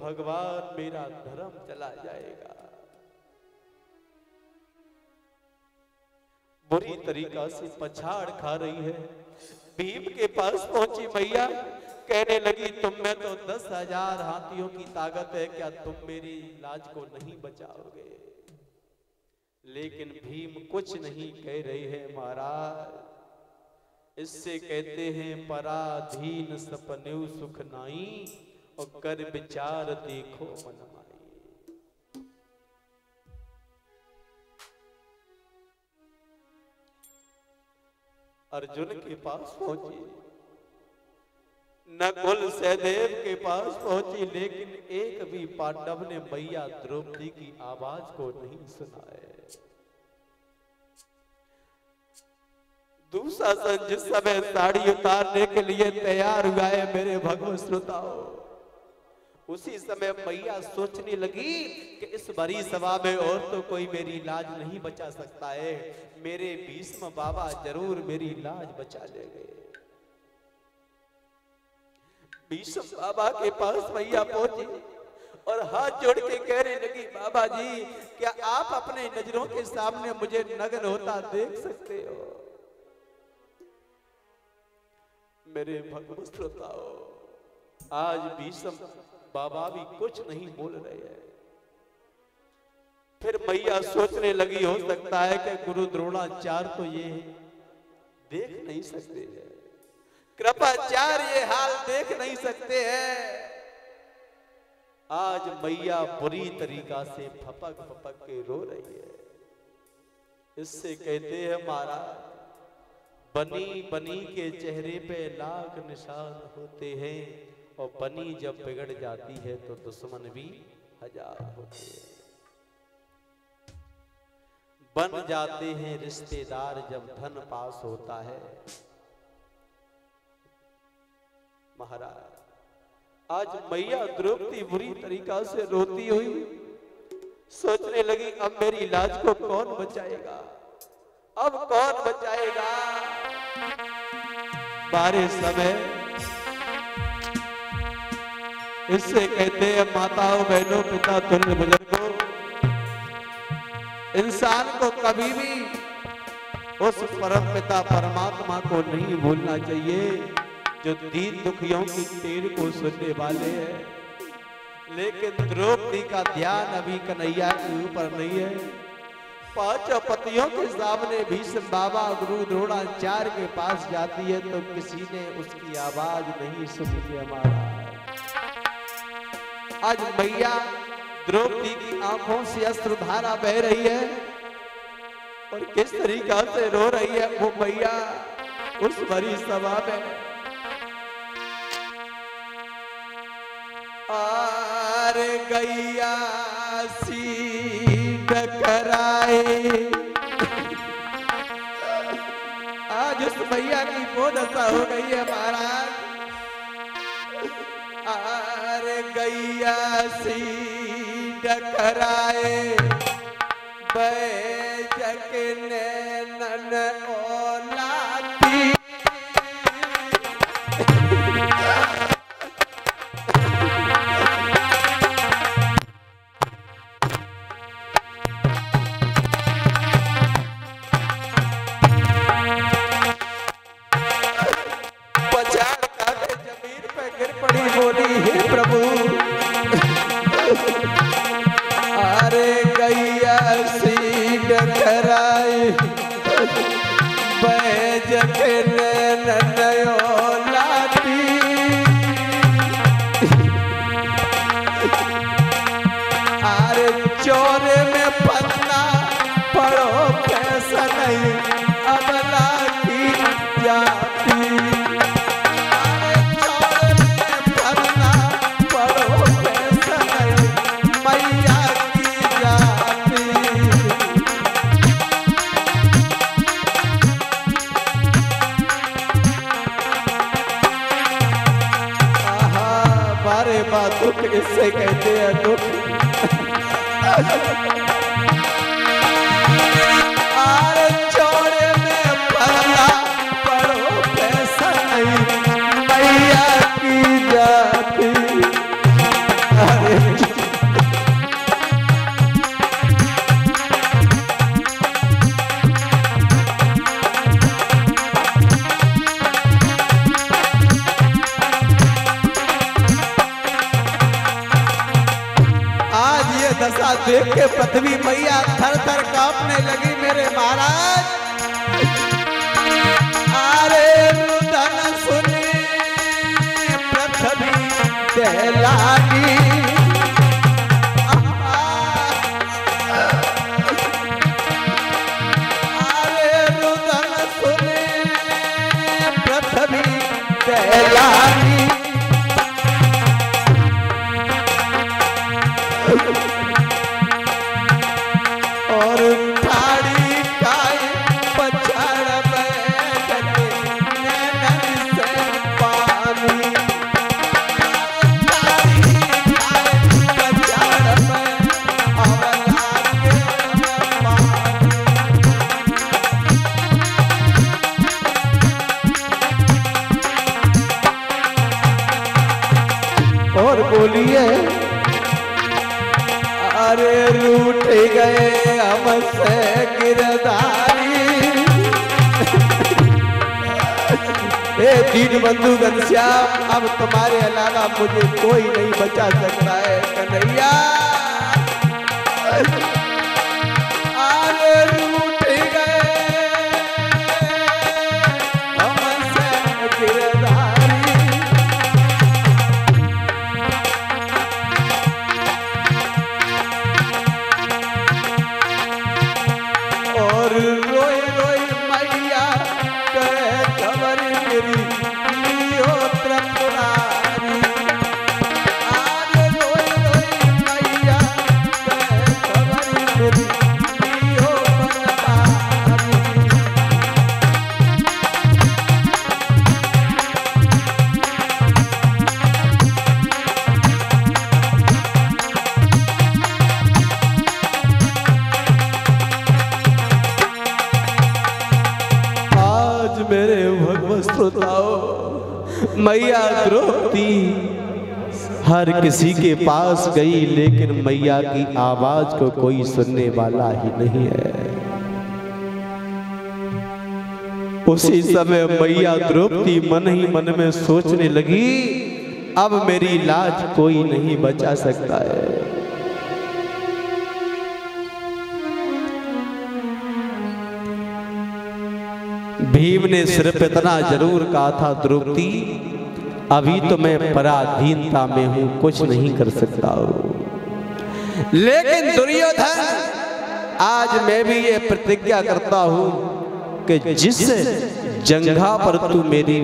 भगवान मेरा धर्म चला जाएगा। बुरी तरीका से पछाड़ खा रही है। भीम के पास पहुंची मैया, कहने लगी तुम में तो 10,000 हाथियों की ताकत है, क्या तुम मेरी लाज को नहीं बचाओगे? लेकिन भीम कुछ नहीं कह रही है महाराज। इससे कहते हैं पराधीन सपन्यु सुख नाई, और कर विचार देखो मन माई। अर्जुन के पास पहुंची, नकुल सहदेव के पास पहुंची, लेकिन एक भी पांडव ने मैया द्रौपदी की आवाज को नहीं सुना है। दूसरा सन जिस समय साड़ी उतारने के लिए तैयार हुआ है मेरे भगवत श्रोताओ, उसी समय मैया सोचने लगी कि इस बड़ी सभा में और तो कोई मेरी लाज नहीं बचा सकता है, मेरे भीष्म बाबा जरूर मेरी लाज बचा लेंगे। भीष्म बाबा के पास मैया पहुंची और हाथ जोड़ के कहने लगी, बाबा जी क्या आप अपने नजरों के सामने मुझे नग्न होता देख सकते हो? मेरे भगवत श्रोताओ, आज भीष्म बाबा भी कुछ नहीं बोल रहे हैं। फिर मैया सोचने लगी हो सकता है कि गुरु द्रोणाचार्य तो ये देख नहीं सकते हैं, कृपाचार्य ये हाल देख नहीं सकते हैं। आज मैया बुरी तरीका से फपक फपक के रो रही है। इससे कहते हैं महाराज, बनी बनी के चेहरे पे लाख निशान होते हैं, और बनी जब बिगड़ जाती है तो दुश्मन भी 1000 होते हैं। बन जाते हैं रिश्तेदार जब धन पास होता है। महाराज आज मैया द्रौपदी बुरी तरीका से रोती हुई सोचने लगी, अब मेरी लाज को कौन बचाएगा, अब कौन बचाएगा? बारे समय इससे कहते हैं माताओं बहनों पिता तुल्य बुजुर्गों, इंसान को कभी भी उस परम पिता परमात्मा को नहीं भूलना चाहिए जो दीन दुखियों की टेर को सुनने वाले हैं। लेकिन द्रौपदी का ध्यान अभी कन्हैया के ऊपर नहीं है। 5 पतियों के सामने भीष्म बाबा गुरु द्रोणाचार्य के पास जाती है तो किसी ने उसकी आवाज नहीं सुनी है। हमारा आज मैया द्रौपदी की आंखों से अश्रुधारा बह रही है और किस तरीका से रो रही है वो मैया उस बड़ी सभा में। आर गैया सी टकराए, आज उस मैया की वो दशा हो गई है महाराज। आर गैया सी टकराए, बैजक नैनन ओलाती। इससे कहते हैं दुख। आरे चौड़े में पला पड़ो पैसा नहीं, मैया की जाती। अरे देख के पृथ्वी मैया थर थर कांपने लगी मेरे महाराज। अरे रुदन सुनी पृथ्वी दहलानी, अरे रुदन सुनी पृथ्वी दहलानी। और ठाड़ी काय पछाड़ बैठे नैनन से पानी, ठाड़ी काय पछाड़ बैठे अवला के पानी। और बोलिए अरे रूठ गए हमसे गिरधारी। हे दीन बंधु घनश्याम, अब तुम्हारे अलावा मुझे कोई नहीं बचा सकता है कन्हैया। अरे रूठ गए हमसे गिरधारी। और रोई रोई मैया कहे खबर मेरी लियो त्रिपुरारी। आज रोई रोई मैया कहे खबर मेरी लियो त्रिपुरारी। मेरे भगवत श्रोताओं, मैया द्रौपदी हर किसी के पास गई, लेकिन मैया की आवाज को कोई सुनने वाला ही नहीं है। उसी समय मैया द्रौपदी मन ही मन में सोचने लगी, अब मेरी लाज कोई नहीं बचा सकता है। भीम ने सिर्फ इतना जरूर कहा था, द्रौपदी अभी तो मैं पराधीनता में हूं, कुछ नहीं कर सकता हूं। लेकिन दुर्योधन, आज मैं भी ये प्रतिज्ञा करता हूं कि जिस जंघा पर तू मेरी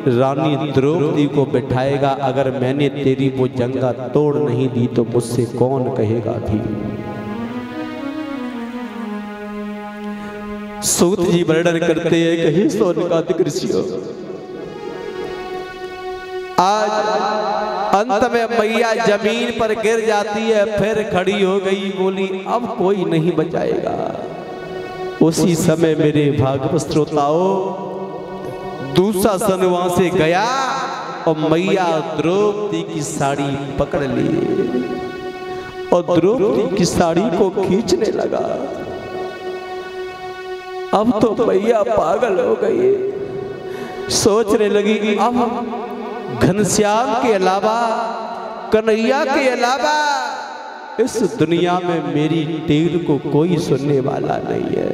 रानी द्रौपदी को बिठाएगा, अगर मैंने तेरी वो जंघा तोड़ नहीं दी तो मुझसे कौन कहेगा भीम। सूत जी वर्णन करते हैं कि हे सोनकादिक ऋषियों, आज अंत में मैया जमीन पर गिर जाती है, फिर खड़ी हो गई, बोली अब कोई नहीं बचाएगा। उसी समय मेरे भागवत श्रोताओं, दूसरा सन वहां से गया और मैया द्रौपदी की साड़ी पकड़ ली और द्रौपदी की साड़ी को खींचने लगा। अब तो मैया पागल हो गई, सोचने लगी कि अब घनश्याम के अलावा, कन्हैया के अलावा इस दुनिया में मेरी टेर को कोई सुनने वाला नहीं है।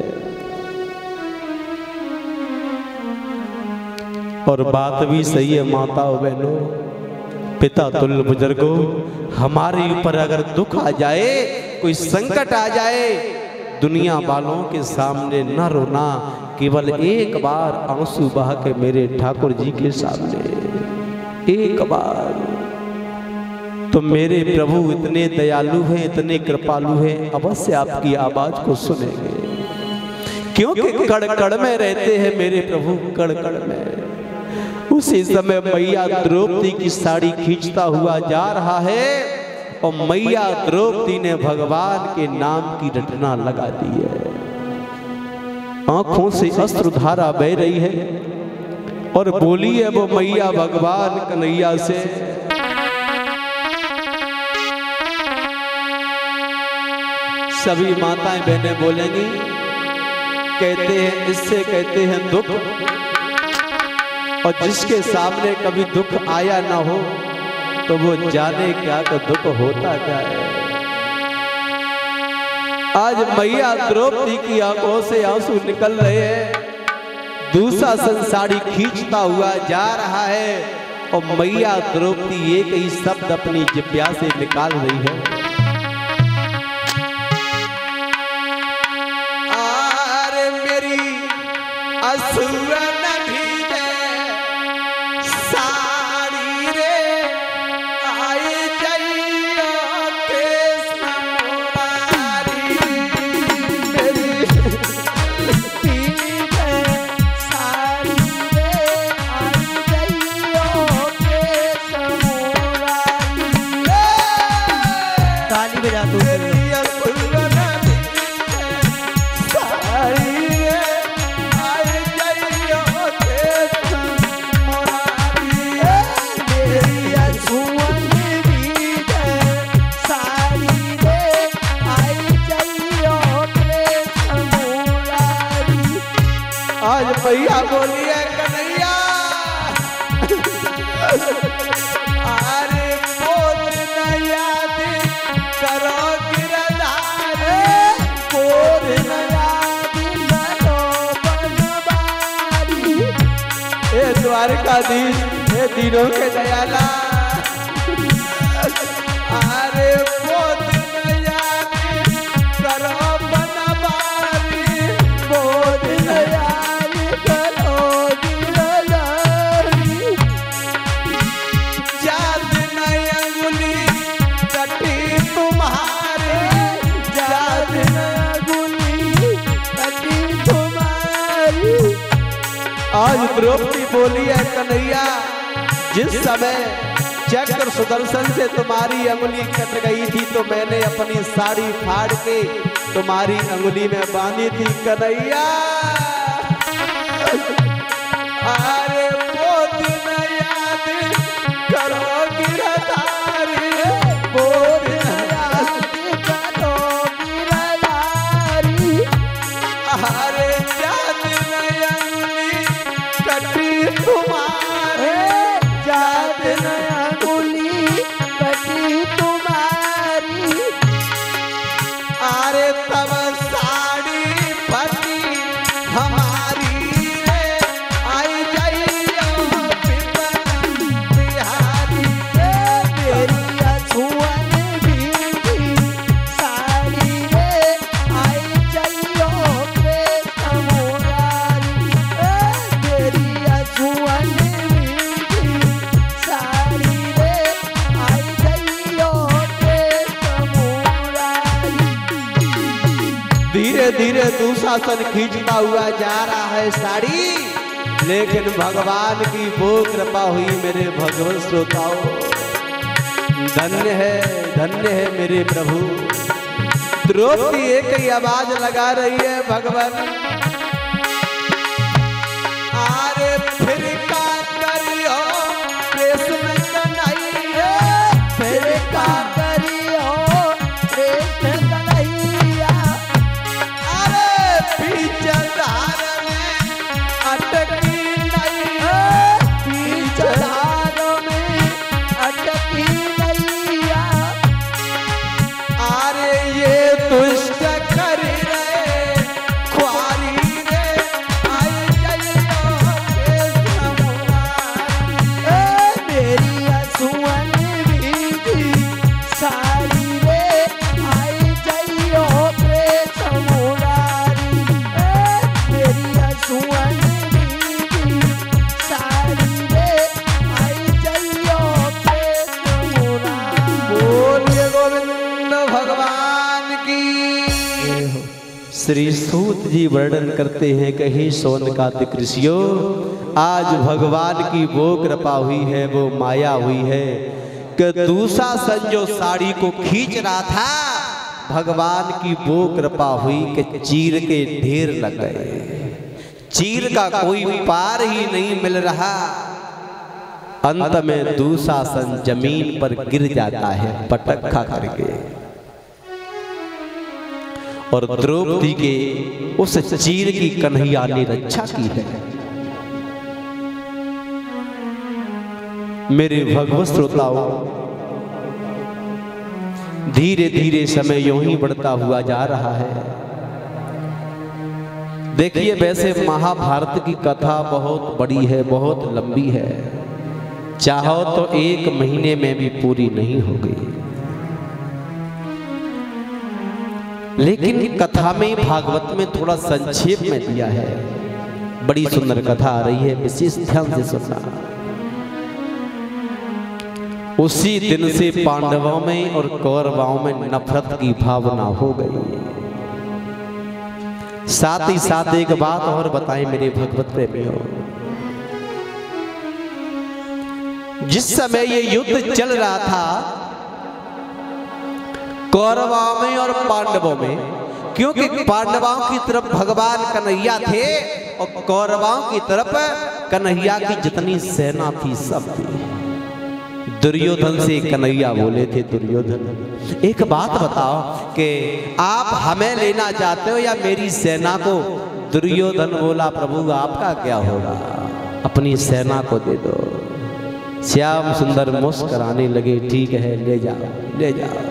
और बात भी सही है माताओं बहनों, पिता तुल्य बुजुर्गों, हमारे ऊपर अगर दुख आ जाए, कोई संकट आ जाए, दुनिया वालों के सामने न रोना, केवल एक बार आंसू बहा के मेरे ठाकुर जी के सामने एक बार। तो मेरे प्रभु इतने दयालु हैं, इतने कृपालु हैं, अवश्य आपकी आवाज को सुनेंगे, क्योंकि कड़ कड़ में रहते हैं मेरे प्रभु, कड़ कड़ में। उसी समय मैया द्रौपदी की साड़ी खींचता हुआ जा रहा है और मैया द्रौपदी ने भगवान के नाम की रटना लगा दी है। आंखों से अश्रुधारा बह रही है और बोली है वो मैया भगवान कन्हैया से, सभी माताएं बहनें बोलेंगी, कहते हैं इससे कहते हैं दुख, और जिसके सामने कभी दुख आया ना हो तो वो जाने क्या तो दुख होता क्या है। आज मैया द्रौपदी की आंखों से आंसू निकल रहे हैं। दुशासन साड़ी खींचता हुआ जा रहा है और मैया द्रौपदी एक ही शब्द अपनी जिह्वा से निकाल रही है, अरे मेरी असुरन भीजे साड़ी रे आए जइयो कृष्ण मुरारी। मेरी भीजे साड़ी रे आए जइयो कृष्ण मुरारी। ताली बजा दो। मेरी असुरन आज भैया बोलिए कन्हैया, अरे बोल न याद करो गिरधार, बोल न याद करो बनवारी। ए द्वारकाधीश, ए तीनों के दयाला, अरे बोल न याद करो बनवारी, बोल न याद आज द्रौपदी बोली है कन्हैया, जिस समय चक्र सुदर्शन से तुम्हारी अंगुली कट गई थी तो मैंने अपनी साड़ी फाड़ के तुम्हारी अंगुली में बांधी थी कन्हैया। अरे वो दिन याद करो गिरधारी, वो दिन याद करो गिरधारी। अरे तुम्हारे याद न अंगुली कटी तुम्हारी, अरे तब साड़ी फटी हमारी रे आई जाइयो बिहारी। मेरी अछुअन भीगी साड़ी रे आई जाइयो कृष्ण मुरारी। मेरी अछुअन भीगी साड़ी रे आई जाइयो कृष्ण मुरारी। धीरे धीरे दुशासन खींचता हुआ जा रहा है साड़ी, लेकिन भगवान की वो कृपा हुई मेरे भगवत श्रोताओं। धन्य है मेरे प्रभु। द्रौपदी एक ही आवाज लगा रही है, भगवान आरे फिर का करियो कृष्ण कन्हैया, फिर का करियो कृष्ण कन्हैया। अरे बीच धार में अटकी नहीं, बीच धार में अटकी नैया। अरे ये दुष्ट कर रहे ख्वारी रे आई जाइयो कृष्ण मुरारी। मेरी अछुअन भीगी साड़ी रे आई जाइयो कृष्ण मुरारी। मेरी अछुअन भीगी साड़ी रे आई जाइयो कृष्ण मुरारी। बोलिए गोविंद भगवान की। श्री सूत जी वर्णन करते हैं कि हे सौनकादिक ऋषियों, आज भगवान की वो कृपा हुई है, वो माया हुई है कि दुशासन जो साड़ी को खींच रहा था, भगवान की वो कृपा हुई कि चीर के ढेर लग गए। चीर का कोई पार ही नहीं मिल रहा। अंत में दुशासन जमीन पर गिर जाता है पटक खा करके, और द्रौपदी के उस चीर की कन्हैया ने रक्षा की है। मेरे भगवत श्रोताओं, धीरे धीरे समय यूं ही बढ़ता हुआ जा रहा है। देखिए, वैसे महाभारत की कथा बहुत बड़ी है, बहुत लंबी है, चाहो तो 1 महीने में भी पूरी नहीं होगी। लेकिन कथा में भागवत में थोड़ा संक्षेप में दिया है। बड़ी सुंदर कथा आ रही है, विशेष ध्यान से सुनना। उसी दिन से पांडवों में और कौरवों में नफरत की भावना हो गई। साथ ही साथ एक बात और बताएं मेरे भगवत प्रेमियों, जिस समय ये युद्ध चल रहा था कौरवों में और पांडवों में, क्योंकि पांडवों की तरफ भगवान कन्हैया थे और कौरवों की तरफ कन्हैया की जितनी सेना थी सब थी। दुर्योधन से कन्हैया बोले थे, दुर्योधन एक बात बताओ कि आप हमें लेना चाहते हो या मेरी सेना को? दुर्योधन बोला, प्रभु आपका क्या होगा, अपनी सेना को दे दो। श्याम सुंदर मुस्कुराने लगे, ठीक है ले जाओ ले जाओ।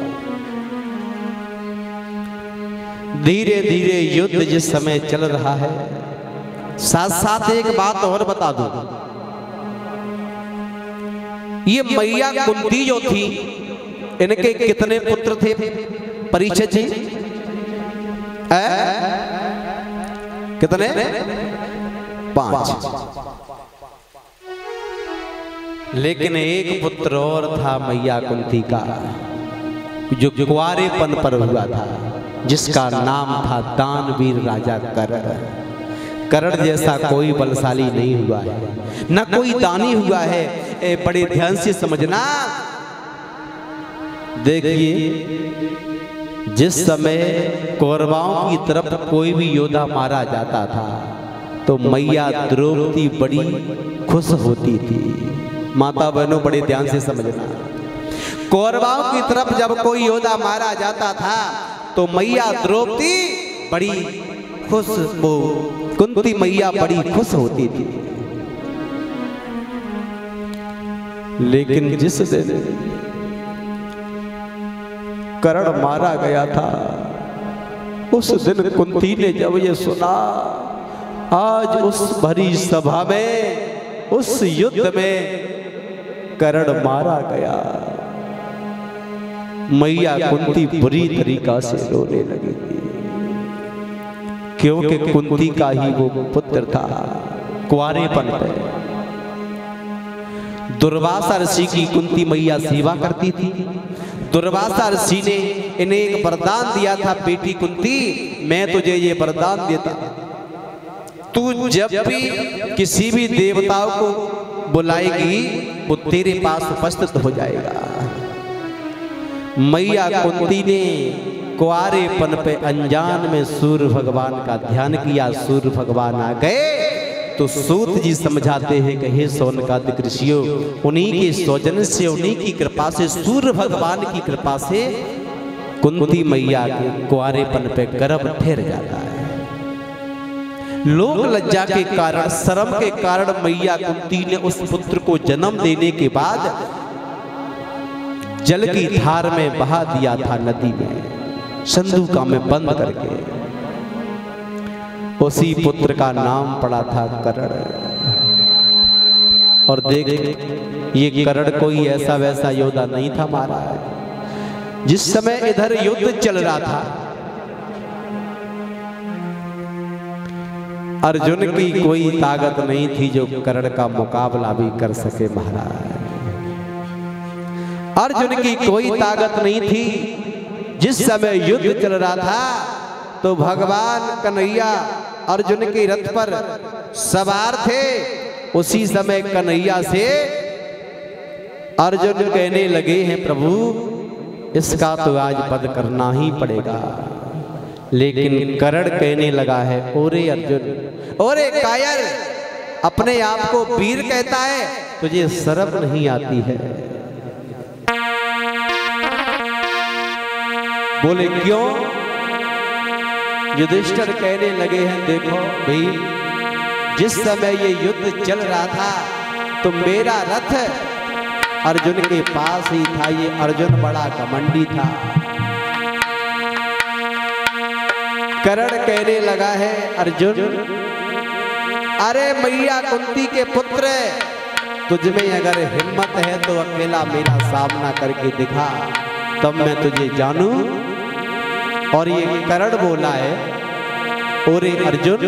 धीरे धीरे युद्ध जिस समय चल रहा है, साथ साथ एक बात और बता दूं, ये मैया कुंती जो थी, इनके कितने पुत्र थे? परिचय जी कितने? 5। लेकिन एक पुत्र और था मैया कुंती का, जो कुंवारेपन पर हुआ था, जिसका नाम था दानवीर राजा कर्ण। कर्ण जैसा कोई बलशाली नहीं हुआ है, न कोई दानी हुआ है। बड़े ध्यान से समझना। देखिए, जिस समय कौरवों की तरफ कोई भी योद्धा मारा जाता था तो मैया द्रौपदी बड़ी खुश होती थी। माता बहनों बड़े ध्यान से समझना, कौरवों की तरफ जब कोई योद्धा मारा जाता था तो मैया द्रौपदी बड़ी खुश, वो कुंती मैया बड़ी खुश होती थी। लेकिन जिस दिन कर्ण मारा गया था, उस दिन कुंती ने जब ये सुना, आज उस भरी सभा में, उस युद्ध में कर्ण मारा गया, मैया कुंती बुरी तरीका से रोने लगी थी। क्योंकि कुंती का ही वो पुत्र था, कुंवारेपन पे। दुर्वासा ऋषि की कुंती मैया सेवा करती थी। दुर्वासा ऋषि ने इन्हें एक वरदान दिया था, बेटी कुंती मैं तुझे ये वरदान देता, तू जब भी किसी भी देवताओं को बुलाएगी वो तेरे पास उपस्थित हो जाएगा। मैया कुंती ने कुंवारेपन पे अनजान में सूर्य भगवान का ध्यान किया। सूर्य भगवान आ गए तो सूत जी समझाते हैं कि हे सौनकादिक ऋषियों, उन्हीं के सौजन्य से, उन्हीं की कृपा से, सूर्य भगवान की कृपा से कुंती मैया के कुंवारेपन पे गर्भ ठहर जाता है। लोक लज्जा के कारण, शर्म के कारण मैया कुंती ने उस पुत्र को जन्म देने के बाद जल की धार में बहा दिया था, नदी में, संदूका में बंद करके। उसी पुत्र का नाम पड़ा था कर्ण। और देख, ये कर्ण कोई ऐसा वैसा योद्धा नहीं था महाराज। जिस समय इधर युद्ध चल रहा था, अर्जुन की कोई ताकत नहीं थी जो कर्ण का मुकाबला भी कर सके महाराज। अर्जुन की कोई ताकत नहीं थी। जिस समय युद्ध चल रहा था तो भगवान कन्हैया अर्जुन के रथ पर सवार थे। उसी समय कन्हैया से अर्जुन कहने लगे हैं, प्रभु इसका तो आज वध करना ही पड़ेगा। लेकिन कर्ण कहने लगा है, ओरे अर्जुन, ओरे कायर, अपने आप को वीर कहता है, तुझे शर्म नहीं आती है? बोले क्यों? युधिष्ठिर कहने लगे हैं, देखो भाई, जिस समय ये युद्ध चल रहा था तो मेरा रथ अर्जुन के पास ही था। ये अर्जुन बड़ा घमंडी था, करण कहने लगा है अर्जुन, अरे मैया कुंती के पुत्र, तुझमें अगर हिम्मत है तो अकेला मेरा सामना करके दिखा, तब मैं तुझे जानूं। और ये करण बोला है, ओरे अर्जुन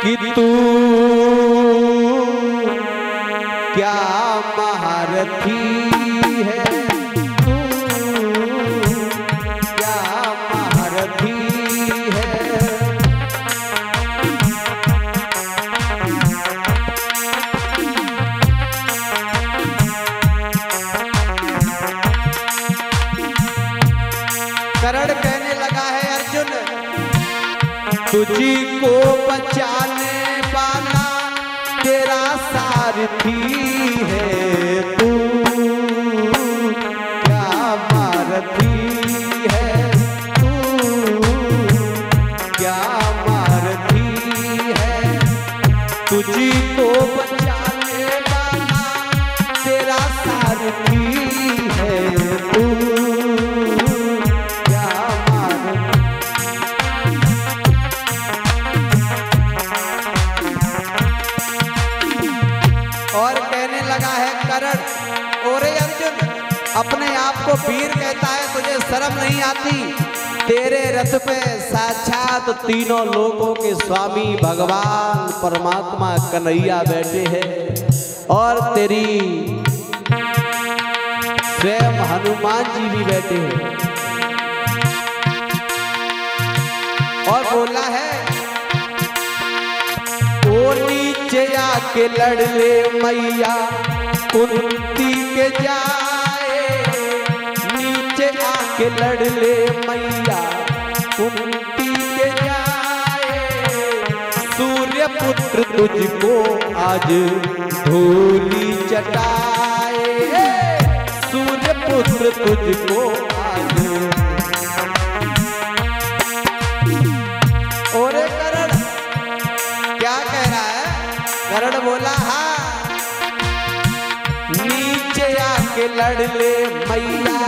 कि तू क्या महारथी है, तू क्या महारथी है। करण कहने लगा है अर्जुन, तुझी को बचाने वाला तेरा सारथी है, तू क्या महारथी है, तू क्या महारथी है। तुझी को बचाने वाला तेरा सारथी है, तू अपने आप को वीर कहता है, तुझे शर्म नहीं आती। तेरे रथ पे साक्षात तीनों लोकों के स्वामी भगवान परमात्मा कन्हैया बैठे हैं और तेरी स्वयं हनुमान जी भी बैठे हैं। और बोला है, ओ नीचे आके लड़ ले मैया कुंती के जाए, नीचे आके लड़ ले मैया कुंती के जाए। सूर्य पुत्र तुझको आज धूली चटाए, सूर्य पुत्र तुझको आज। और करण क्या कह रहा है? करण बोला, हाँ नीचे आके लड़ ले मैया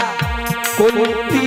कुंती